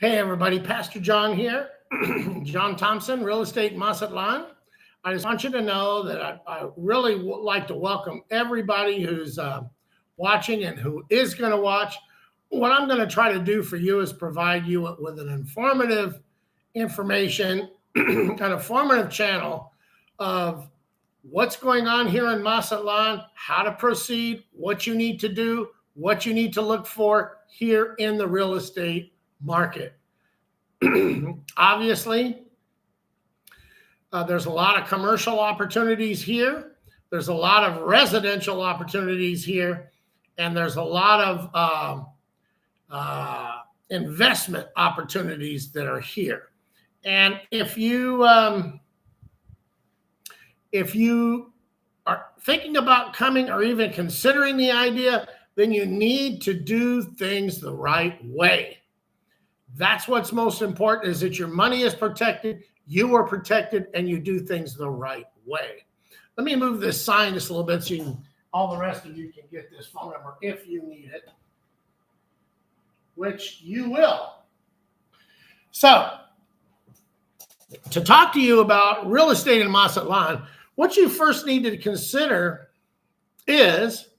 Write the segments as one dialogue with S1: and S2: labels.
S1: Hey everybody, Pastor John here, John Thompson, Real Estate Mazatlan. I just want you to know that I really would like to welcome everybody who's watching and who is going to watch. What I'm going to try to do for you is provide you with an informative information, an informative channel of what's going on here in Mazatlan, how to proceed, what you need to do, what you need to look for here in the real estate market. Obviously, there's a lot of commercial opportunities here. There's a lot of residential opportunities here, and there's a lot of investment opportunities that are here. And if you are thinking about coming or even considering the idea, then you need to do things the right way. That's what's most important, is that your money is protected, you are protected, and you do things the right way. Let me move this sign just a little bit so all the rest of you can get this phone number if you need it, which you will. So, to talk to you about real estate in Mazatlan, what you first need to consider is,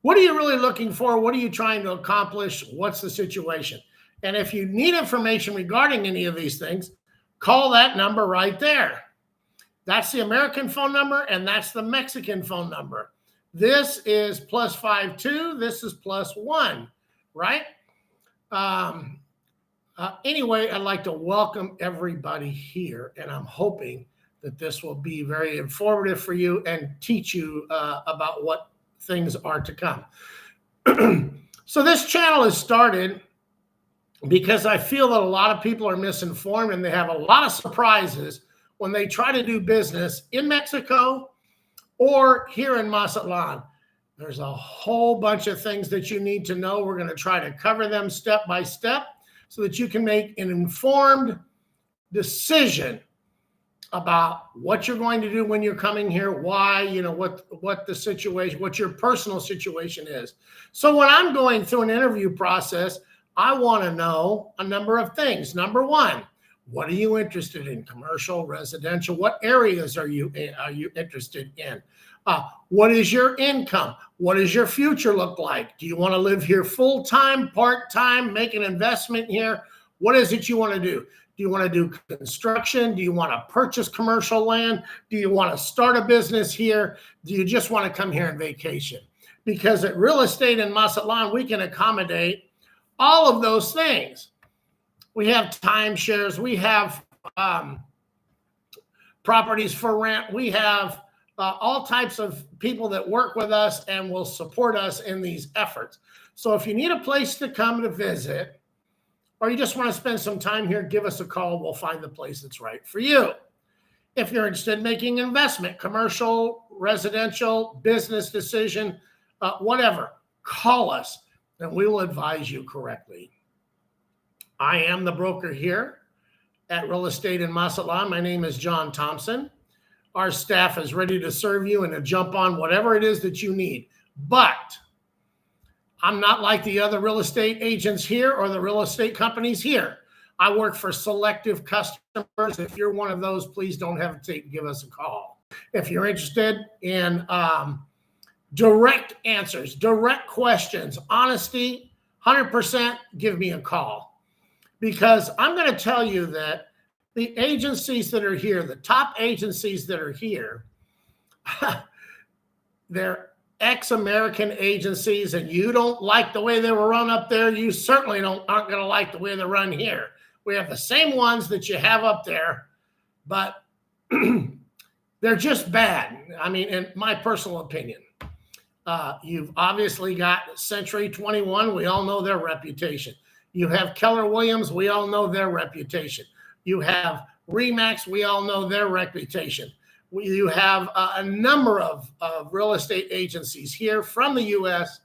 S1: what are you really looking for? What are you trying to accomplish? What's the situation? And if you need information regarding any of these things, call that number right there. That's the American phone number, and that's the Mexican phone number. This is +52. This is +1, right? Anyway, I'd like to welcome everybody here, and I'm hoping that this will be very informative for you and teach you about what things are to come. So this channel is started because I feel that a lot of people are misinformed and they have a lot of surprises when they try to do business in Mexico or here in Mazatlan. There's a whole bunch of things that you need to know. We're going to try to cover them step by step so that you can make an informed decision about what you're going to do when you're coming here, why, what the situation, what your personal situation is. So when I'm going through an interview process, I want to know a number of things. Number one, what are you interested in? Commercial, residential? What areas are you interested in? What is your income? What does your future look like? Do you want to live here full-time, part-time, make an investment here? What is it you want to do? Do you want to do construction? Do you want to purchase commercial land? Do you want to start a business here? Do you just want to come here and vacation? Because at Real Estate in Mazatlan, we can accommodate all of those things. We have timeshares. We have properties for rent. We have all types of people that work with us and will support us in these efforts. So if you need a place to come to visit, or you just want to spend some time here, give us a call. We'll find the place that's right for you. If you're interested in making an investment, commercial, residential, business decision, whatever, call us and we will advise you correctly. I am the broker here at Real Estate in Mazatlan. My name is John Thompson. Our staff is ready to serve you and to jump on whatever it is that you need. But I'm not like the other real estate agents here or the real estate companies here. I work for selective customers. If you're one of those, please don't hesitate to give us a call. If you're interested in direct answers, direct questions, honesty, 100%, give me a call. Because I'm going to tell you that the agencies that are here, the top agencies that are here, they're ex-American agencies, and you don't like the way they were run up there, you certainly aren't going to like the way they're run here. We have the same ones that you have up there, but they're just bad. I mean, in my personal opinion. You've obviously got Century 21. We all know their reputation. You have Keller Williams. We all know their reputation. You have Remax. We all know their reputation. You have a number of real estate agencies here from the U.S.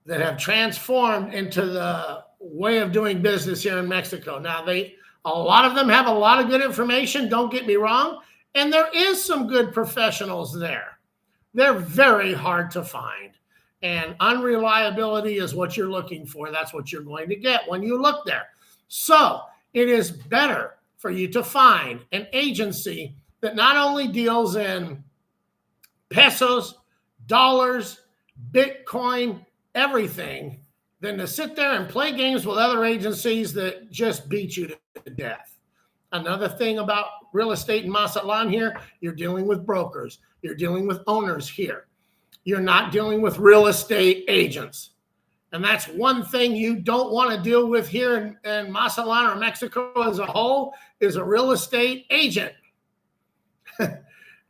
S1: that have transformed into the way of doing business here in Mexico. Now, a lot of them have a lot of good information, don't get me wrong, and there is some good professionals there. They're very hard to find. And unreliability is what you're looking for. That's what you're going to get when you look there. So it is better for you to find an agency that not only deals in pesos, dollars, Bitcoin, everything, than to sit there and play games with other agencies that just beat you to death. Another thing about real estate in Mazatlan here, you're dealing with brokers. You're dealing with owners here. You're not dealing with real estate agents. And that's one thing you don't want to deal with here in Mazatlan or Mexico as a whole, is a real estate agent.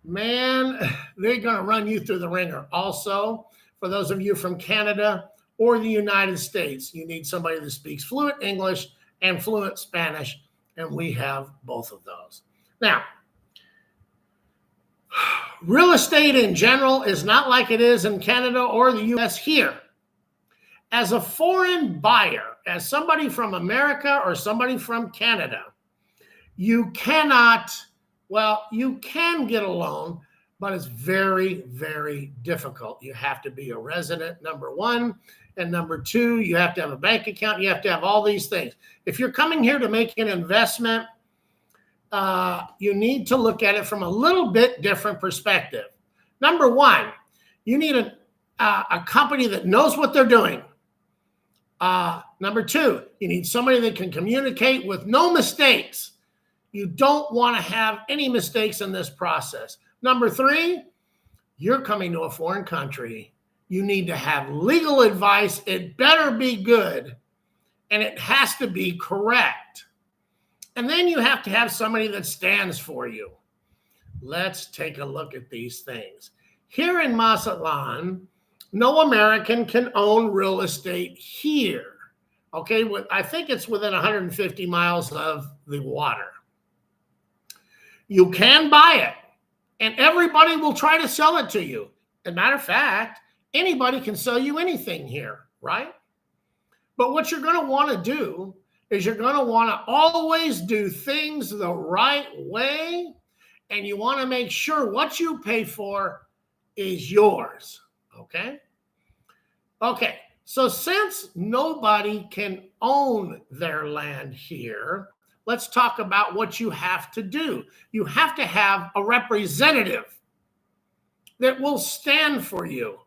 S1: Man, they're going to run you through the ringer. Also, for those of you from Canada or the United States, you need somebody that speaks fluent English and fluent Spanish, and we have both of those. Now, real estate in general is not like it is in Canada or the US here. As a foreign buyer, as somebody from America or somebody from Canada, you cannot, well, you can get a loan, but it's very, very difficult. You have to be a resident, number one. And number two, you have to have a bank account. You have to have all these things. If you're coming here to make an investment, you need to look at it from a little bit different perspective. Number one, you need a company that knows what they're doing. Number two, you need somebody that can communicate with no mistakes. You don't want to have any mistakes in this process. Number three, you're coming to a foreign country. You need to have legal advice. It better be good, and it has to be correct. And then you have to have somebody that stands for you. Let's take a look at these things. Here in Mazatlan, no American can own real estate here. Okay, I think it's within 150 miles of the water. You can buy it, and everybody will try to sell it to you. As a matter of fact, anybody can sell you anything here, right? But what you're going to want to do is you're going to want to always do things the right way, and you want to make sure what you pay for is yours, okay? Okay, so since nobody can own their land here, let's talk about what you have to do. You have to have a representative that will stand for you.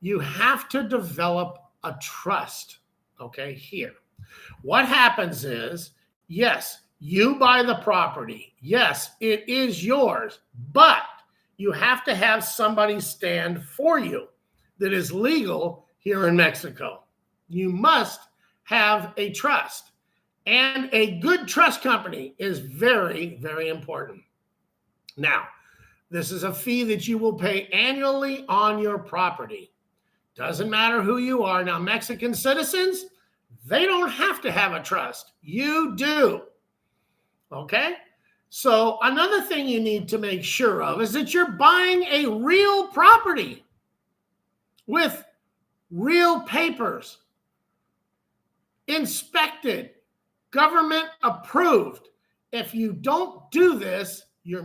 S1: You have to develop a trust, okay, here. What happens is, yes, you buy the property. Yes, it is yours, but you have to have somebody stand for you that is legal here in Mexico. You must have a trust. And a good trust company is very, very important. Now, this is a fee that you will pay annually on your property. Doesn't matter who you are. Now, Mexican citizens, they don't have to have a trust. You do. Okay? So another thing you need to make sure of is that you're buying a real property with real papers, inspected, government approved. If you don't do this, you're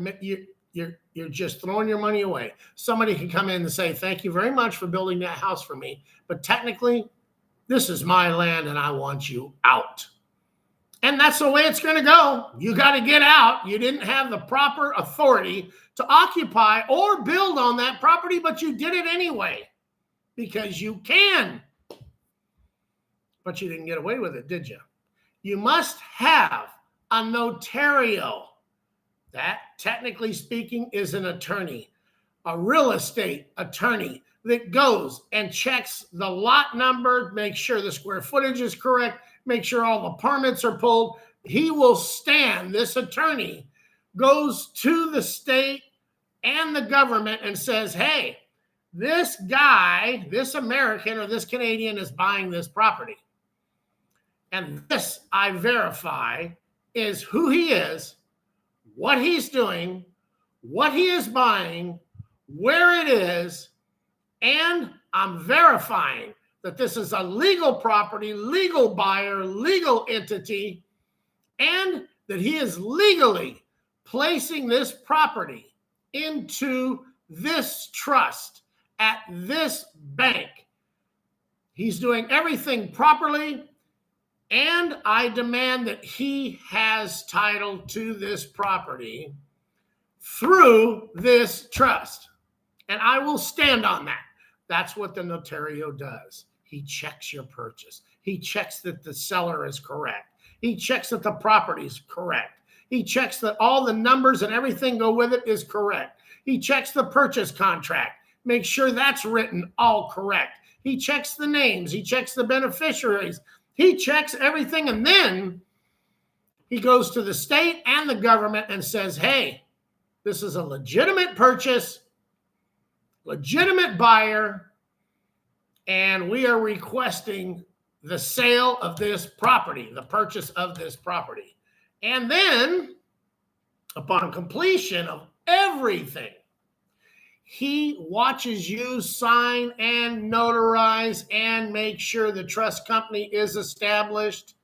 S1: just throwing your money away. Somebody can come in and say, thank you very much for building that house for me, but technically, this is my land and I want you out. And that's the way it's going to go. You got to get out. You didn't have the proper authority to occupy or build on that property, but you did it anyway because you can. But you didn't get away with it, did you? You must have a notario. That, technically speaking, is an attorney, a real estate attorney that goes and checks the lot number, make sure the square footage is correct, make sure all the permits are pulled. He will stand, this attorney goes to the state and the government and says, hey, this guy, this American or this Canadian is buying this property. And this, I verify, is who he is, what he's doing, what he is buying, where it is, and I'm verifying that this is a legal property, legal buyer, legal entity, and that he is legally placing this property into this trust at this bank. He's doing everything properly, and I demand that he has title to this property through this trust. And I will stand on that. That's what the notario does. He checks your purchase. He checks that the seller is correct. He checks that the property is correct. He checks that all the numbers and everything go with it is correct. He checks the purchase contract. Make sure that's written all correct. He checks the names. He checks the beneficiaries. He checks everything. And then he goes to the state and the government and says, hey, this is a legitimate purchase, legitimate buyer, and we are requesting the sale of this property, the purchase of this property. And then, upon completion of everything, he watches you sign and notarize and make sure the trust company is established,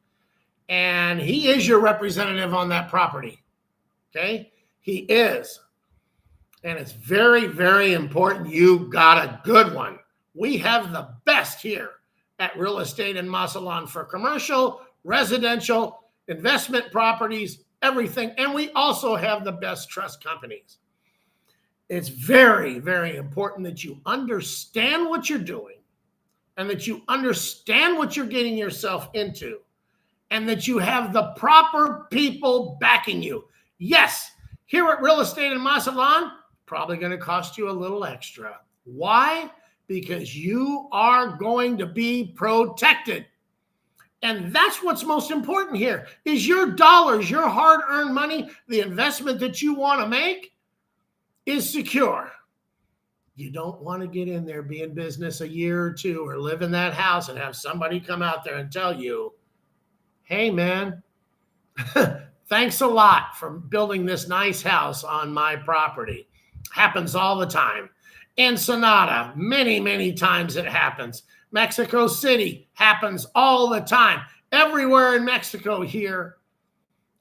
S1: and he is your representative on that property. Okay? He is. And it's very, very important you got a good one. We have the best here at Real Estate in Mazatlan for commercial, residential, investment properties, everything. And we also have the best trust companies. It's very, very important that you understand what you're doing and that you understand what you're getting yourself into and that you have the proper people backing you. Yes, here at Real Estate in Mazatlan, probably going to cost you a little extra. Why? Because you are going to be protected. And that's what's most important here is your dollars, your hard-earned money, the investment that you want to make is secure. You don't want to get in there, be in business a year or two, or live in that house and have somebody come out there and tell you, hey, man, thanks a lot for building this nice house on my property. Happens all the time. Ensenada, many, many times it happens. Mexico City happens all the time. Everywhere in Mexico here,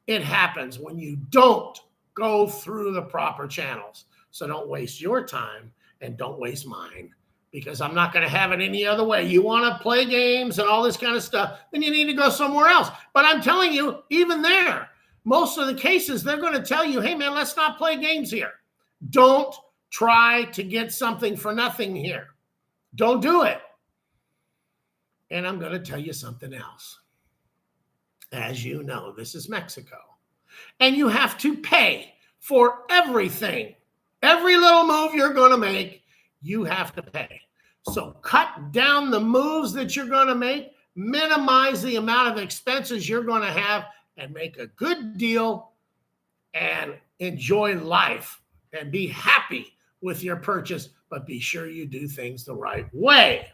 S1: it happens when you don't go through the proper channels. So don't waste your time and don't waste mine, because I'm not going to have it any other way. You want to play games and all this kind of stuff, then you need to go somewhere else. But I'm telling you, even there, most of the cases, they're going to tell you, hey, man, let's not play games here. Don't try to get something for nothing here. Don't do it. And I'm going to tell you something else. As you know, this is Mexico. And you have to pay for everything. Every little move you're going to make, you have to pay. So cut down the moves that you're going to make, minimize the amount of expenses you're going to have, and make a good deal and enjoy life and be happy with your purchase, but be sure you do things the right way.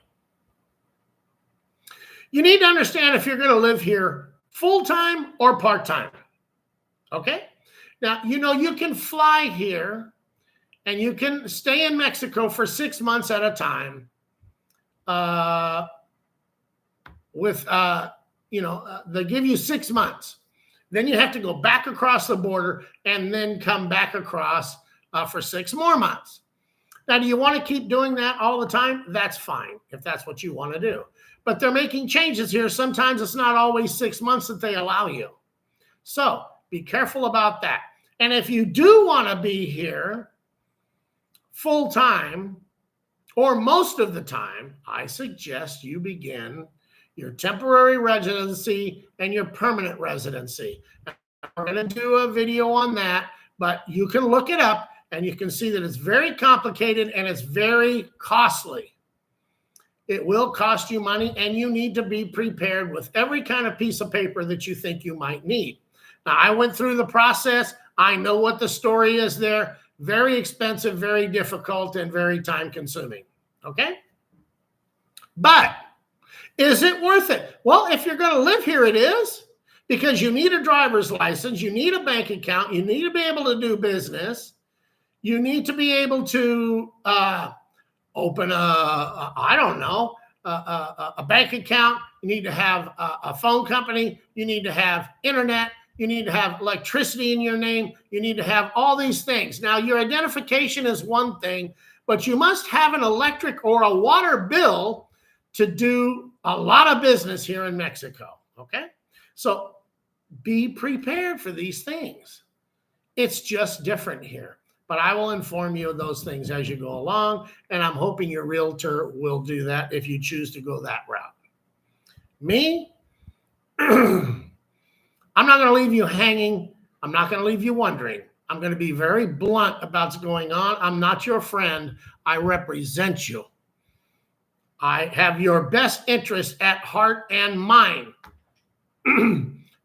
S1: You need to understand if you're going to live here full-time or part-time. Okay? Now, you know, you can fly here and you can stay in Mexico for 6 months at a time they give you 6 months. Then you have to go back across the border and then come back across for 6 more months. Now, do you want to keep doing that all the time? That's fine if that's what you want to do. But they're making changes here. Sometimes it's not always 6 months that they allow you. So be careful about that. And if you do want to be here full time or most of the time, I suggest you begin your temporary residency and your permanent residency. We're going to do a video on that, but you can look it up and you can see that it's very complicated and it's very costly. It will cost you money, and you need to be prepared with every kind of piece of paper that you think you might need. Now, I went through the process. I know what the story is there. Very expensive, very difficult, and very time-consuming. Okay? But is it worth it? Well, if you're going to live here, it is, because you need a driver's license. You need a bank account. You need to be able to do business. You need to be able to open a bank account. You need to have a phone company. You need to have internet. You need to have electricity in your name. You need to have all these things. Now, your identification is one thing, but you must have an electric or a water bill to do a lot of business here in Mexico, okay? So be prepared for these things. It's just different here. But I will inform you of those things as you go along, and I'm hoping your realtor will do that if you choose to go that route. Me, I'm not going to leave you hanging. I'm not going to leave you wondering. I'm going to be very blunt about what's going on. I'm not your friend. I represent you. I have your best interest at heart and mind.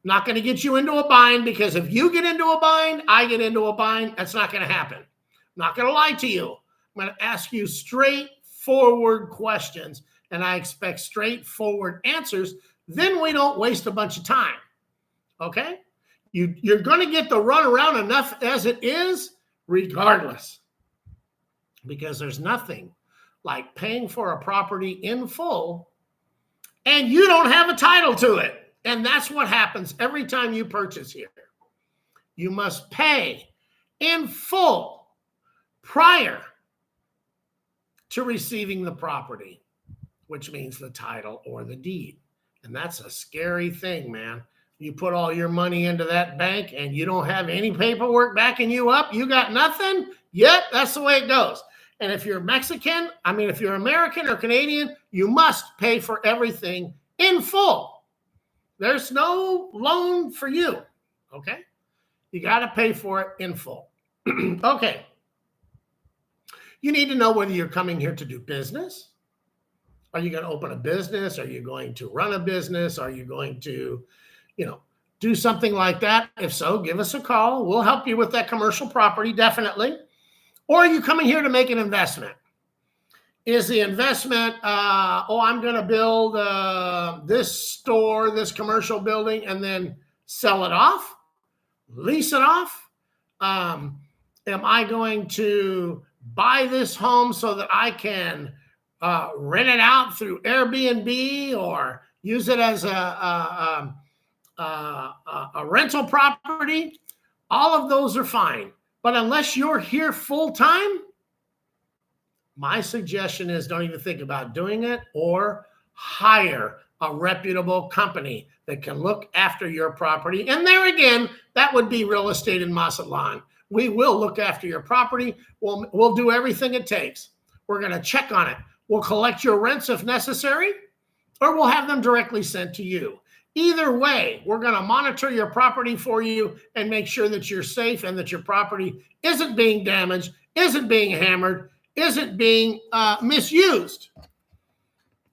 S1: Not going to get you into a bind, because if you get into a bind, I get into a bind. That's not going to happen. I'm not going to lie to you. I'm going to ask you straightforward questions, and I expect straightforward answers. Then we don't waste a bunch of time. Okay? You're going to get the runaround enough as it is, regardless, because there's nothing like paying for a property in full and you don't have a title to it. And that's what happens every time you purchase here. You must pay in full prior to receiving the property, which means the title or the deed. And that's a scary thing, man. You put all your money into that bank and you don't have any paperwork backing you up. You got nothing. Yep, that's the way it goes. And if you're Mexican, if you're American or Canadian, you must pay for everything in full. There's no loan for you, okay? You got to pay for it in full. Okay. You need to know whether you're coming here to do business. Are you going to open a business? Are you going to run a business? Are you going to, do something like that? If so, give us a call. We'll help you with that commercial property, definitely. Or are you coming here to make an investment? Is the investment, I'm going to build this store, this commercial building, and then sell it off, lease it off? Am I going to buy this home so that I can rent it out through Airbnb or use it as a rental property? All of those are fine. But unless you're here full time, my suggestion is don't even think about doing it, or hire a reputable company that can look after your property. And there again, that would be real estate in Mazatlan. We will look after your property. We'll do everything it takes. We're going to check on it. We'll collect your rents if necessary, or we'll have them directly sent to you. Either way, we're going to monitor your property for you and make sure that you're safe and that your property isn't being damaged, isn't being hammered, isn't being misused.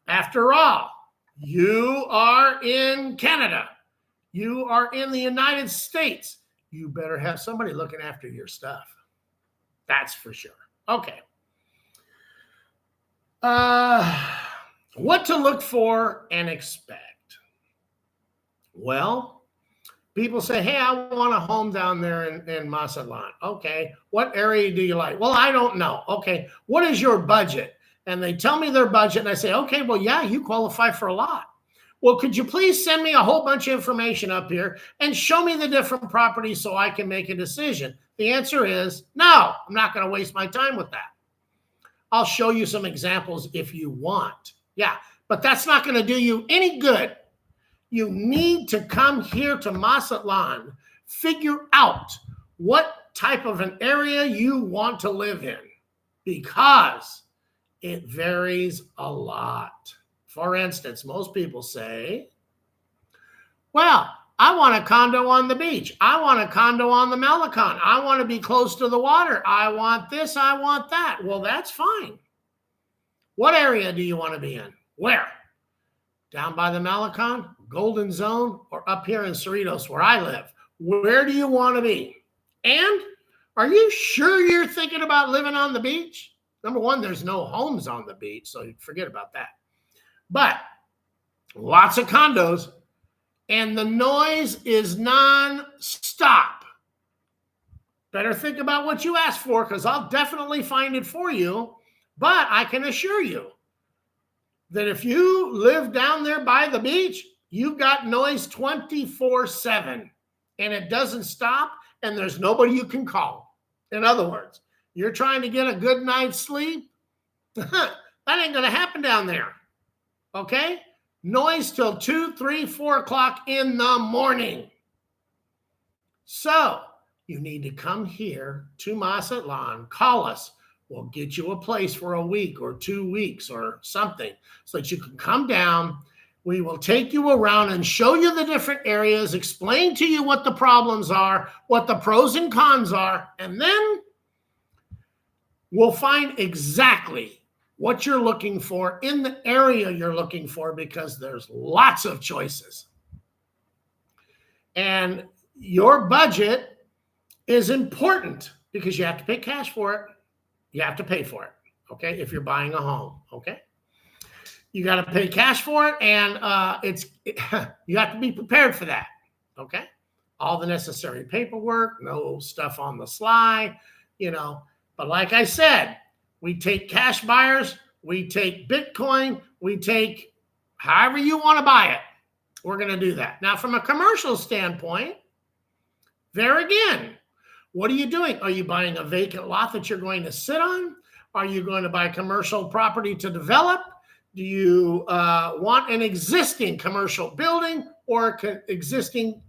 S1: After all, you are in Canada. You are in the United States. You better have somebody looking after your stuff. That's for sure. Okay. What to look for and expect. Well, people say, hey, I want a home down there in Mazatlan. Okay. What area do you like? Well, I don't know. Okay. What is your budget? And they tell me their budget, and I say, okay, well, yeah, you qualify for a lot. Well, could you please send me a whole bunch of information up here and show me the different properties so I can make a decision? The answer is no, I'm not going to waste my time with that. I'll show you some examples if you want. Yeah, but that's not going to do you any good. You need to come here to Mazatlan, figure out what type of an area you want to live in, because it varies a lot. For instance, most people say, well, I want a condo on the beach. I want a condo on the Malecon. I want to be close to the water. I want this. I want that. Well, that's fine. What area do you want to be in? Where? Down by the Malecon, Golden Zone, or up here in Cerritos where I live? Where do you want to be? And are you sure you're thinking about living on the beach? Number one, there's no homes on the beach, so forget about that. But lots of condos, and the noise is non-stop. Better think about what you ask for, because I'll definitely find it for you. But I can assure you that if you live down there by the beach, you've got noise 24/7, and it doesn't stop, and there's nobody you can call. In other words, You're trying to get a good night's sleep? That ain't going to happen down there. Okay? Noise till 2, 3, 4 o'clock in the morning. So you need to come here to Mazatlan, call us. We'll get you a place for a week or 2 weeks or something so that you can come down. We will take you around and show you the different areas, explain to you what the problems are, what the pros and cons are, and then we'll find exactly what you're looking for in the area you're looking for, because there's lots of choices. And your budget is important because you have to pay cash for it. You have to pay for it, okay, if you're buying a home, okay? You got to pay cash for it, and you have to be prepared for that, okay? All the necessary paperwork, no stuff on the sly, But like I said, we take cash buyers, we take Bitcoin, we take however you want to buy it. We're going to do that. Now, from a commercial standpoint, there again, what are you doing? Are you buying a vacant lot that you're going to sit on? Are you going to buy commercial property to develop? Do you want an existing commercial building or existing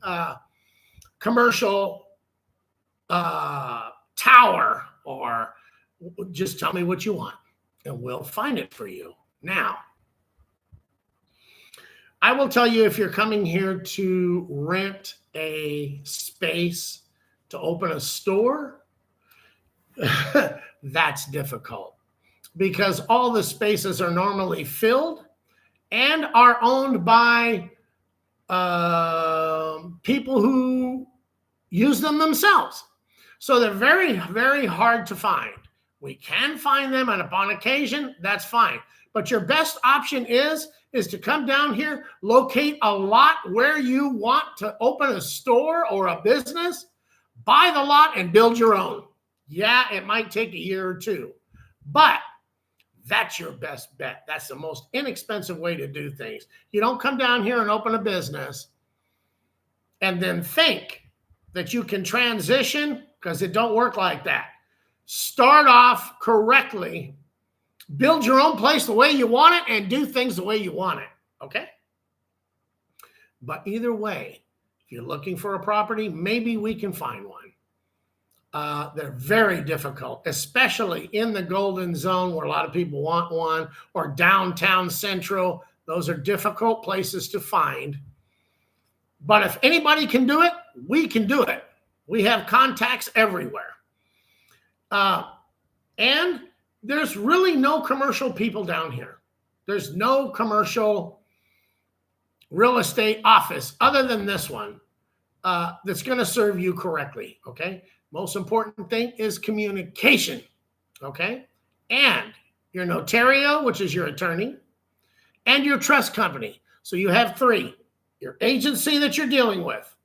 S1: commercial tower? Or just tell me what you want and we'll find it for you. Now, I will tell you, if you're coming here to rent a space to open a store, that's difficult because all the spaces are normally filled and are owned by people who use them themselves. So they're very, very hard to find. We can find them, and upon occasion, that's fine. But your best option is to come down here, locate a lot where you want to open a store or a business, buy the lot, and build your own. Yeah, it might take a year or two, but that's your best bet. That's the most inexpensive way to do things. You don't come down here and open a business and then think that you can transition, because it don't work like that. Start off correctly, build your own place the way you want it, and do things the way you want it, okay? But either way, if you're looking for a property, maybe we can find one. They're very difficult, especially in the Golden Zone where a lot of people want one, or downtown Central. Those are difficult places to find. But if anybody can do it, we can do it. We have contacts everywhere. And there's really no commercial people down here. There's no commercial real estate office other than this one that's going to serve you correctly, okay? Most important thing is communication, okay? And your notario, which is your attorney, and your trust company. So you have 3. Your agency that you're dealing with,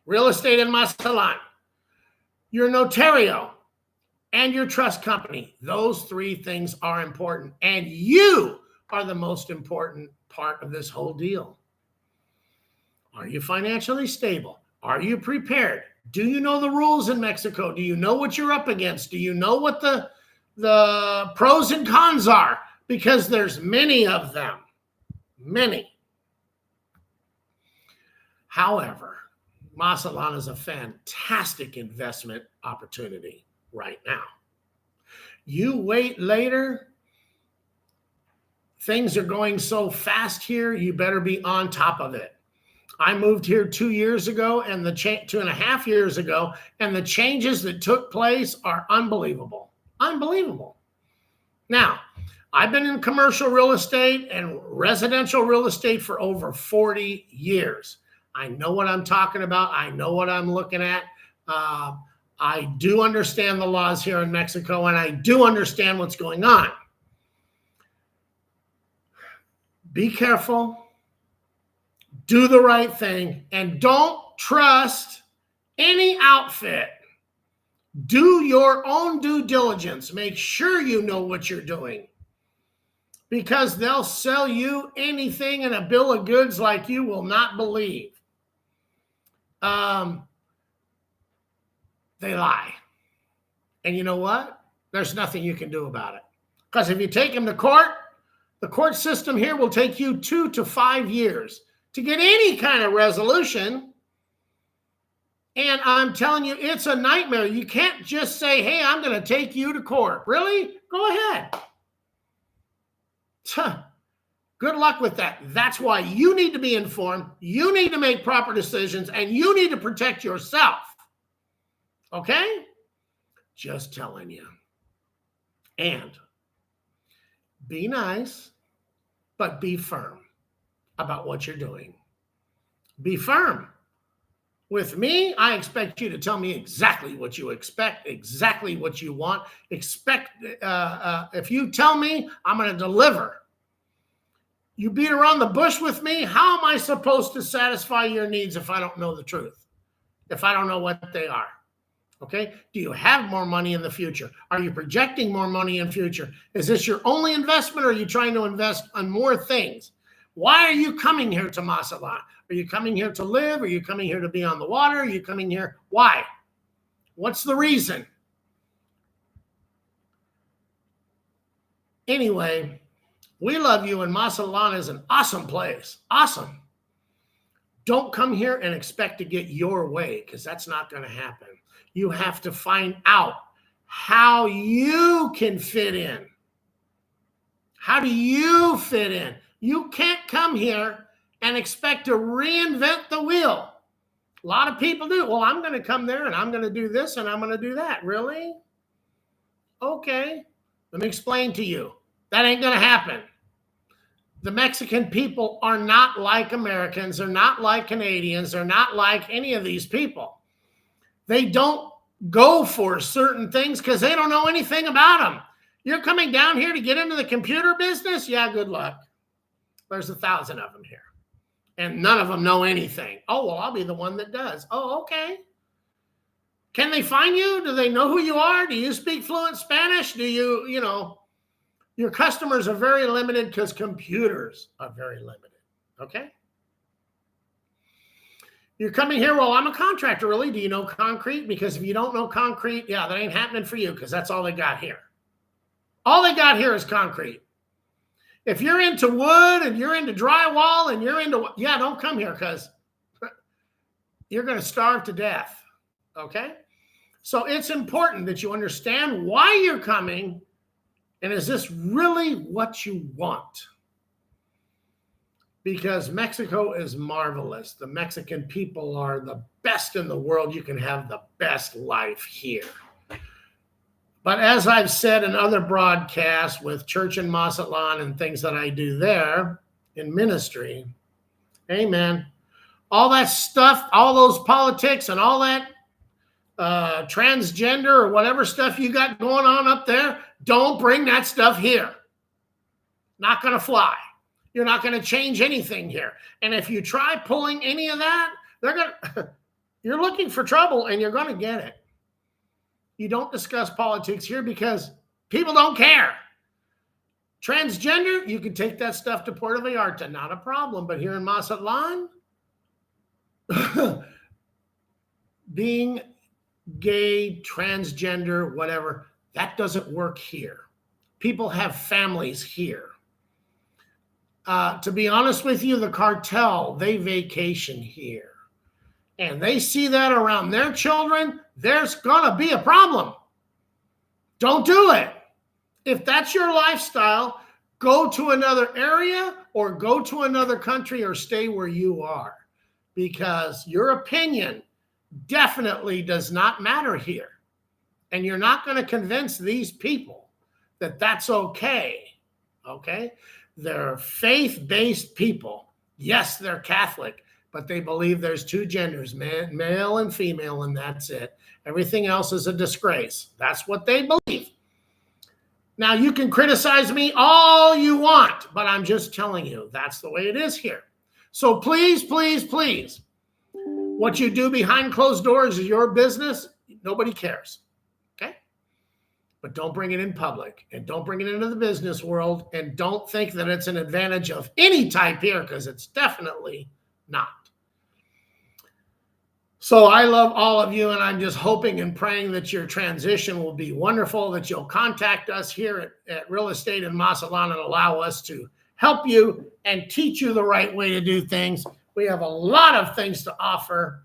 S1: real estate in Mazatlan, your notario, and your trust company. Those 3 things are important. And you are the most important part of this whole deal. Are you financially stable? Are you prepared? Do you know the rules in Mexico? Do you know what you're up against? Do you know what the pros and cons are? Because there's many of them. Many. However, Mazatlan is a fantastic investment opportunity right now. You wait later, things are going so fast here, you better be on top of it. I moved here 2 years ago, and 2.5 years ago, and the changes that took place are unbelievable. Unbelievable. Now, I've been in commercial real estate and residential real estate for over 40 years. I know what I'm talking about. I know what I'm looking at. I do understand the laws here in Mexico, and I do understand what's going on. Be careful. Do the right thing, and don't trust any outfit. Do your own due diligence. Make sure you know what you're doing, because they'll sell you anything in a bill of goods like you will not believe. They lie. And you know what? there's nothing you can do about it. Because if you take him to court, the court system here will take you 2 to 5 years to get any kind of resolution. And I'm telling you, it's a nightmare. You can't just say, hey, I'm going to take you to court. Really? Go ahead. Good luck with that. That's why you need to be informed. You need to make proper decisions, and you need to protect yourself. Okay? Just telling you. And be nice, but be firm about what you're doing. Be firm. With me, I expect you to tell me exactly what you expect, exactly what you want. If you tell me, I'm going to deliver. You beat around the bush with me, how am I supposed to satisfy your needs if I don't know the truth? If I don't know what they are? Okay? Do you have more money in the future? Are you projecting more money in future? Is this your only investment, or are you trying to invest on more things? Why are you coming here to Mazatlan? Are you coming here to live? Are you coming here to be on the water? Are you coming here? Why? What's the reason? Anyway, we love you, and Mazatlan is an awesome place. Awesome. Don't come here and expect to get your way, because that's not going to happen. You have to find out how you can fit in. How do you fit in? You can't come here and expect to reinvent the wheel. A lot of people do. Well, I'm going to come there and I'm going to do this and I'm going to do that. Really? Okay. Let me explain to you. That ain't going to happen. The Mexican people are not like Americans. They're not like Canadians. They're not like any of these people. They don't go for certain things because they don't know anything about them. You're coming down here to get into the computer business? Yeah, good luck. There's 1,000 of them here. And none of them know anything. Oh, well, I'll be the one that does. Oh, okay. Can they find you? Do they know who you are? Do you speak fluent Spanish? Do you, your customers are very limited because computers are very limited. Okay? You're coming here, well, I'm a contractor, really. Do you know concrete? Because if you don't know concrete, yeah, that ain't happening for you because that's all they got here. All they got here is concrete. If you're into wood and you're into drywall and you're into, yeah, don't come here because you're going to starve to death. Okay? So it's important that you understand why you're coming, and is this really what you want? Because Mexico is marvelous. The Mexican people are the best in the world. You can have the best life here. But as I've said in other broadcasts with Church in Mazatlan and things that I do there in ministry, amen, all that stuff, all those politics and all that transgender or whatever stuff you got going on up there, don't bring that stuff here. Not going to fly. You're not going to change anything here. And if you try pulling any of that, you're looking for trouble and you're going to get it. You don't discuss politics here because people don't care. Transgender, you can take that stuff to Puerto Vallarta, not a problem. But here in Mazatlan, being gay, transgender, whatever, that doesn't work here. People have families here. To be honest with you, the cartel, they vacation here. And they see that around their children, there's going to be a problem. Don't do it. If that's your lifestyle, go to another area or go to another country or stay where you are. Because your opinion definitely does not matter here. And you're not going to convince these people that that's okay. Okay? They're faith-based people. Yes, they're Catholic, but they believe there's two genders, male and female, and that's it. Everything else is a disgrace. That's what they believe. Now, you can criticize me all you want, but I'm just telling you, that's the way it is here. So please, please, please, what you do behind closed doors is your business. Nobody cares. Okay? But don't bring it in public, and don't bring it into the business world, and don't think that it's an advantage of any type here, because it's definitely not. So I love all of you, and I'm just hoping and praying that your transition will be wonderful, that you'll contact us here at Real Estate in Mazatlan and allow us to help you and teach you the right way to do things. We have a lot of things to offer.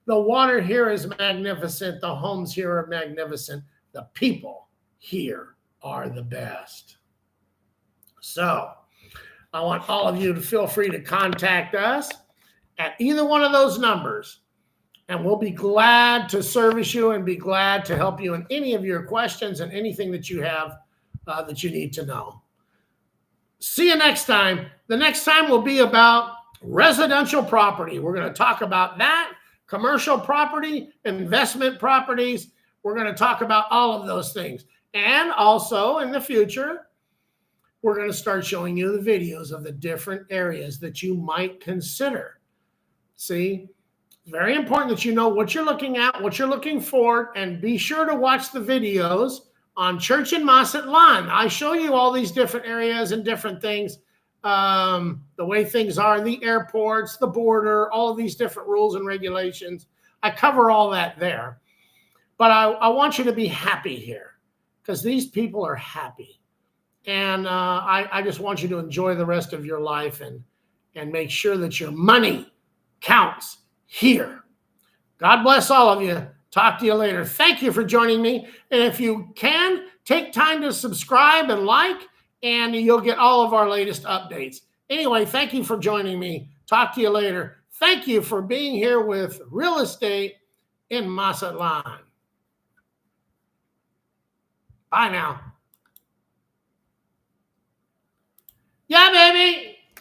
S1: The water here is magnificent. The homes here are magnificent. The people here are the best. So I want all of you to feel free to contact us at either one of those numbers, and we'll be glad to service you and be glad to help you in any of your questions and anything that you have that you need to know. See you next time. The next time will be about residential property. We're going to talk about that, commercial property, investment properties. We're going to talk about all of those things. And also in the future, we're going to start showing you the videos of the different areas that you might consider. See? Very important that you know what you're looking at, what you're looking for, and be sure to watch the videos on Church in Mazatlan. I show you all these different areas and different things, the way things are, the airports, the border, all of these different rules and regulations. I cover all that there. But I want you to be happy here because these people are happy. And I just want you to enjoy the rest of your life and make sure that your money counts here. God bless all of you. Talk to you later. Thank you for joining me. And if you can, take time to subscribe and like, and you'll get all of our latest updates. Anyway, thank you for joining me. Talk to you later. Thank you for being here with Real Estate in Mazatlan. Bye now. Yeah, baby.